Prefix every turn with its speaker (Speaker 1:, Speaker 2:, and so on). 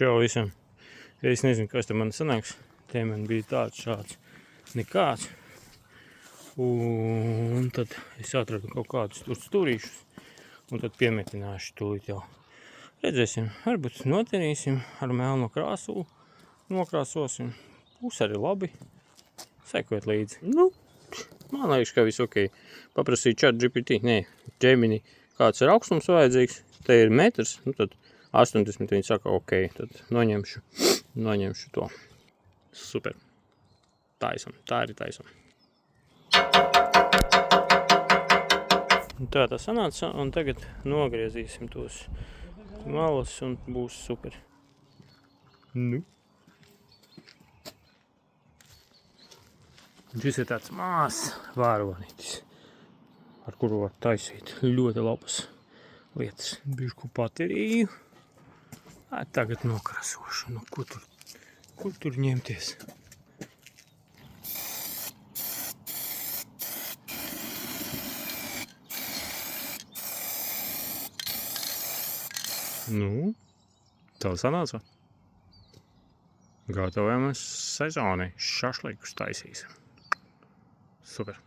Speaker 1: Čau visam. Es nezinu, kas te man sanāks. Te man bija tāds šāds nekāds. Un tad es atradu kaut kādus tur stūrīšus. Un tad piemetināšu tūlīt jau. Redzēsim, varbūt notenīsim ar melno krāsu. Nokrāsosim. Būs arī labi. Sekot līdzi. Nu, man liekas, ka viss ok. Paprasīju ChatGPT. Nē, Gemini. Kāds ir augstums vajadzīgs. Te ir metrs. Nu tad 80 viņi saka ok. Tad noņemšu to. Super. Taisam. Tā arī taisam. Tā sanāca. Un tagad nogriezīsim tos malas un būs super. Nu. Šis ir tāds mās vāronītis, ar kuru var taisīt ļoti labas lietas. Bišku bateriju. Tagad nokrasošu. Nu, kur tur ņemties? Nu, tā sanāca. Gatavojamies sezonai. Šašlikus taisīsim. Super.